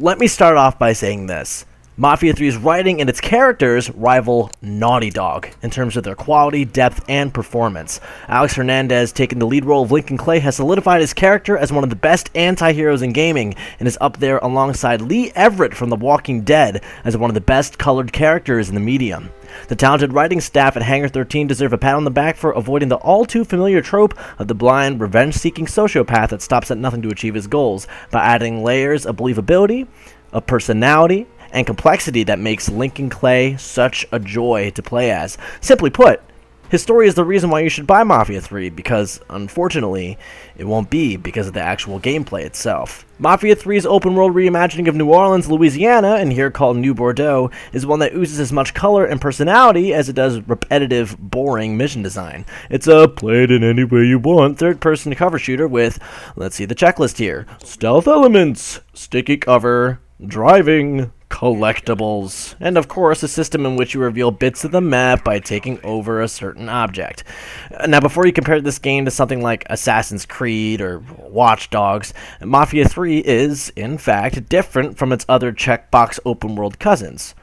Let me start off by saying this. Mafia 3's writing and its characters rival Naughty Dog in terms of their quality, depth, and performance. Alex Hernandez, taking the lead role of Lincoln Clay, has solidified his character as one of the best anti-heroes in gaming and is up there alongside Lee Everett from The Walking Dead as one of the best colored characters in the medium. The talented writing staff at Hangar 13 deserve a pat on the back for avoiding the all-too-familiar trope of the blind, revenge-seeking sociopath that stops at nothing to achieve his goals by adding layers of believability, of personality, and complexity that makes Lincoln Clay such a joy to play as. Simply put, his story is the reason why you should buy Mafia 3, because, unfortunately, it won't be because of the actual gameplay itself. Mafia 3's open-world reimagining of New Orleans, Louisiana, and here called New Bordeaux, is one that oozes as much color and personality as it does repetitive, boring mission design. It's a play-it-in-any-way-you-want third-person cover shooter with, let's see the checklist here, stealth elements, sticky cover, driving, collectibles, and of course a system in which you reveal bits of the map by taking over a certain object. Now, before you compare this game to something like Assassin's Creed or Watch Dogs, Mafia 3 is, in fact, different from its other checkbox open-world cousins.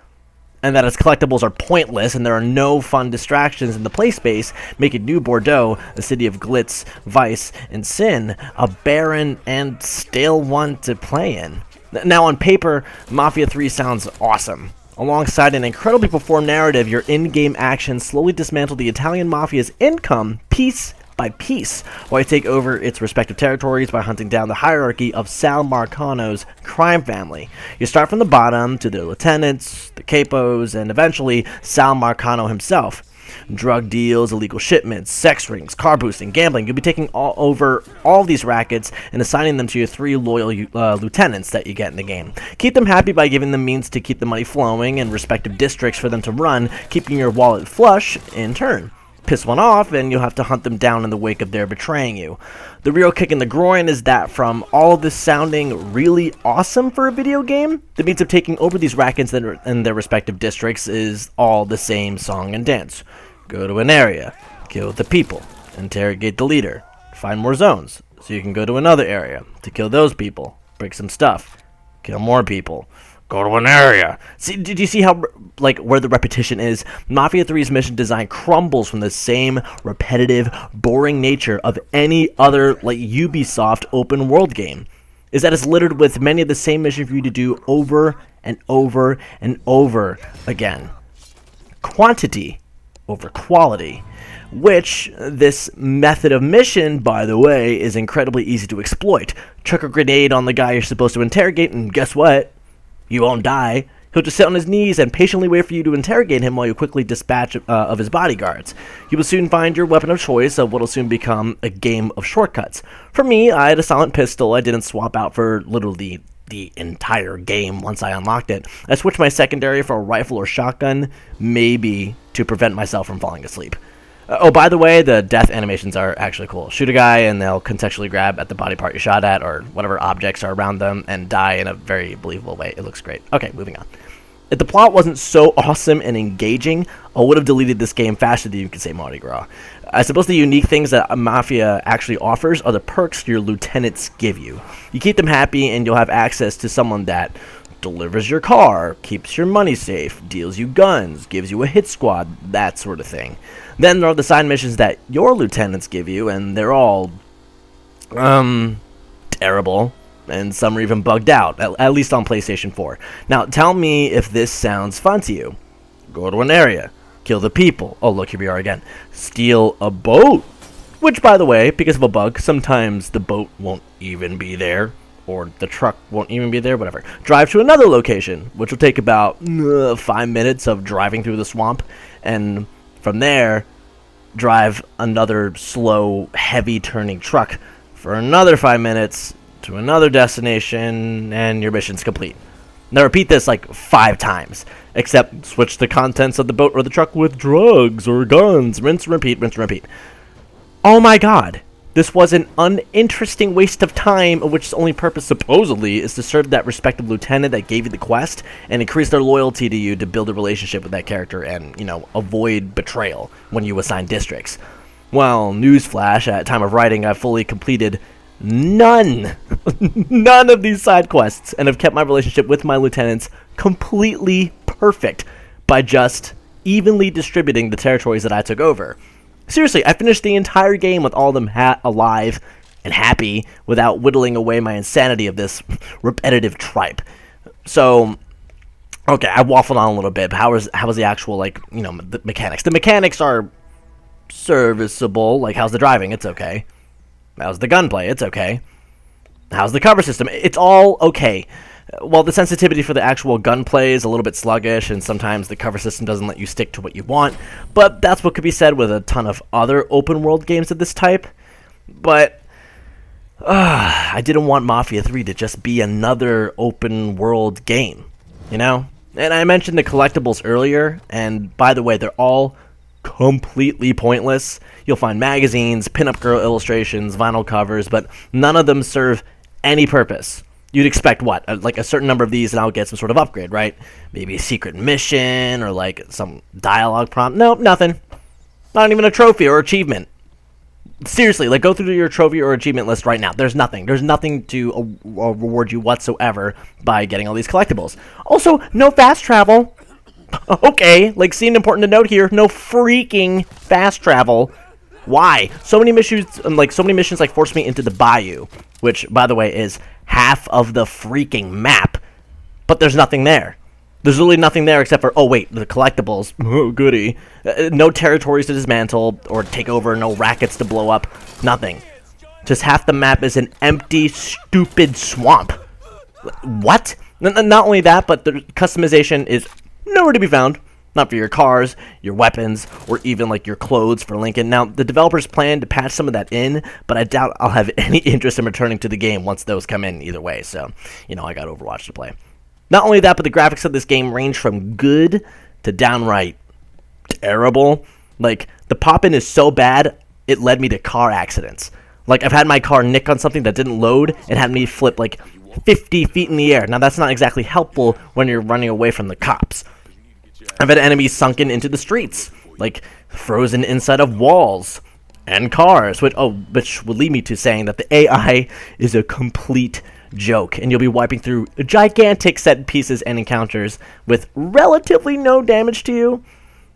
And that its collectibles are pointless and there are no fun distractions in the play space, making New Bordeaux, a city of glitz, vice, and sin, a barren and stale one to play in. Now, on paper, Mafia 3 sounds awesome. Alongside an incredibly performed narrative, your in-game actions slowly dismantle the Italian Mafia's income piece by piece, while you take over its respective territories by hunting down the hierarchy of Sal Marcano's crime family. You start from the bottom to the lieutenants, the capos, and eventually Sal Marcano himself. Drug deals, illegal shipments, sex rings, car boosting, gambling. You'll be taking over all these rackets and assigning them to your 3 loyal lieutenants that you get in the game. Keep them happy by giving them means to keep the money flowing and respective districts for them to run, keeping your wallet flush in turn. Piss one off and you'll have to hunt them down in the wake of their betraying you. The real kick in the groin is that from all of this sounding really awesome for a video game, the means of taking over these rackets and their respective districts is all the same song and dance. Go to an area, kill the people, interrogate the leader, find more zones, so you can go to another area to kill those people, break some stuff, kill more people, go to an area. See, did you see how, where the repetition is? Mafia 3's mission design crumbles from the same repetitive, boring nature of any other, Ubisoft open world game. Is that it's littered with many of the same missions for you to do over and over and over again. Quantity over quality, which this method of mission, by the way, is incredibly easy to exploit. Chuck a grenade on the guy you're supposed to interrogate, and guess what? You won't die. He'll just sit on his knees and patiently wait for you to interrogate him while you quickly dispatch of his bodyguards. You will soon find your weapon of choice of what will soon become a game of shortcuts. For me, I had a silent pistol I didn't swap out for literally the entire game once I unlocked it. I switched my secondary for a rifle or shotgun, maybe to prevent myself from falling asleep. Oh, by the way, the death animations are actually cool. Shoot a guy and they'll contextually grab at the body part you shot at or whatever objects are around them and die in a very believable way. It looks great. Okay, moving on. If the plot wasn't so awesome and engaging, I would have deleted this game faster than you could say Mardi Gras. I suppose the unique things that Mafia actually offers are the perks your lieutenants give you. You keep them happy and you'll have access to someone that delivers your car, keeps your money safe, deals you guns, gives you a hit squad, that sort of thing. Then there are the side missions that your lieutenants give you, and they're all, terrible, and some are even bugged out, at least on PlayStation 4. Now, tell me if this sounds fun to you. Go to an area, kill the people, oh look, here we are again, steal a boat, which, by the way, because of a bug, sometimes the boat won't even be there, or the truck won't even be there, whatever. Drive to another location, which will take about 5 minutes of driving through the swamp, and from there, drive another slow, heavy-turning truck for another 5 minutes to another destination, and your mission's complete. Now repeat this 5 times, except switch the contents of the boat or the truck with drugs or guns. Rinse, repeat, rinse, repeat. Oh my god. This was an uninteresting waste of time, of which its only purpose, supposedly, is to serve that respective lieutenant that gave you the quest and increase their loyalty to you to build a relationship with that character and, avoid betrayal when you assign districts. Well, newsflash, at time of writing, I've fully completed none, none of these side quests, and have kept my relationship with my lieutenants completely perfect by just evenly distributing the territories that I took over. Seriously, I finished the entire game with all of them alive and happy without whittling away my insanity of this repetitive tripe. So, okay, I waffled on a little bit, but how was the actual, like, you know, the mechanics? The mechanics are serviceable. Like, how's the driving? It's okay. How's the gunplay? It's okay. How's the cover system? It's all okay. Well, the sensitivity for the actual gunplay is a little bit sluggish, and sometimes the cover system doesn't let you stick to what you want, but that's what could be said with a ton of other open-world games of this type. But I didn't want Mafia 3 to just be another open-world game, you know? And I mentioned the collectibles earlier, and by the way, they're all completely pointless. You'll find magazines, pinup girl illustrations, vinyl covers, but none of them serve any purpose. You'd expect what? Like a certain number of these and I'll get some sort of upgrade, right? Maybe a secret mission or like some dialogue prompt. Nope, nothing. Not even a trophy or achievement. Seriously, like go through your trophy or achievement list right now. There's nothing. There's nothing to reward you whatsoever by getting all these collectibles. Also, no fast travel. Okay, like seemed important to note here. No freaking fast travel. Why? So many missions like forced me into the bayou, which, by the way, is half of the freaking map. But there's nothing there. There's really nothing there except for, oh wait, the collectibles. Oh, goody. No territories to dismantle or take over, no rackets to blow up. Nothing. Just half the map is an empty, stupid swamp. What? Not only that, but the customization is nowhere to be found. Not for your cars, your weapons, or even like your clothes for Lincoln. Now, the developers plan to patch some of that in, but I doubt I'll have any interest in returning to the game once those come in either way. So, you know, I got Overwatch to play. Not only that, but the graphics of this game range from good to downright terrible. Like, the pop-in is so bad, it led me to car accidents. Like, I've had my car nick on something that didn't load and had me flip like 50 feet in the air. Now, that's not exactly helpful when you're running away from the cops. I've had enemies sunken into the streets, like frozen inside of walls and cars, which would lead me to saying that the AI is a complete joke, and you'll be wiping through gigantic set pieces and encounters with relatively no damage to you.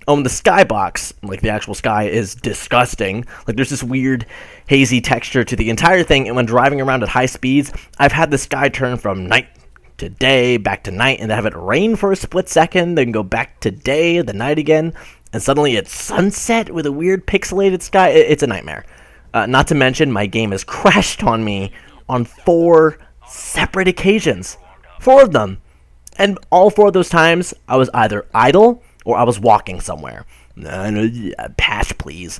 Oh, and the skybox, like the actual sky, is disgusting. Like there's this weird hazy texture to the entire thing, and when driving around at high speeds, I've had the sky turn from night to day, back to night, and then have it rain for a split second, then go back to day, the night again, and suddenly it's sunset with a weird pixelated sky. It's a nightmare. Not to mention, my game has crashed on me on 4 separate occasions. 4 of them. And all 4 of those times, I was either idle or I was walking somewhere. Pass, please.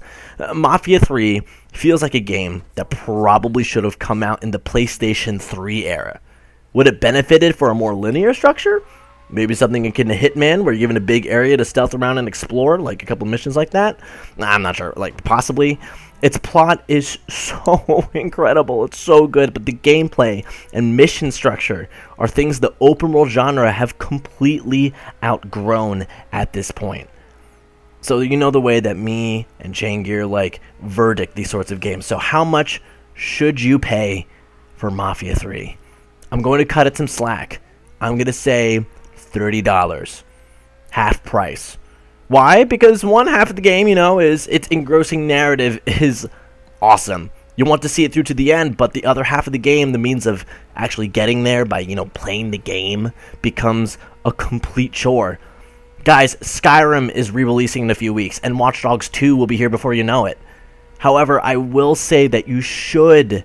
Mafia 3 feels like a game that probably should have come out in the PlayStation 3 era. Would it benefited for a more linear structure? Maybe something akin to Hitman, where you're given a big area to stealth around and explore, like a couple missions like that? I'm not sure. Like, possibly. Its plot is so incredible. It's so good, but the gameplay and mission structure are things the open world genre have completely outgrown at this point. So you know the way that me and Chaingear like verdict these sorts of games. So how much should you pay for Mafia 3? I'm going to cut it some slack. I'm going to say $30. Half price. Why? Because one half of the game, you know, is its engrossing narrative is awesome. You want to see it through to the end, but the other half of the game, the means of actually getting there by, you know, playing the game, becomes a complete chore. Guys, Skyrim is re-releasing in a few weeks, and Watch Dogs 2 will be here before you know it. However, I will say that you should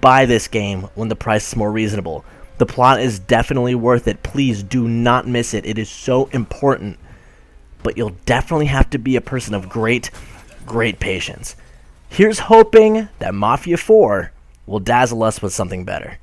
buy this game when the price is more reasonable. The plot is definitely worth it. Please do not miss it. It is so important. But you'll definitely have to be a person of great patience. Here's hoping that Mafia 4 will dazzle us with something better.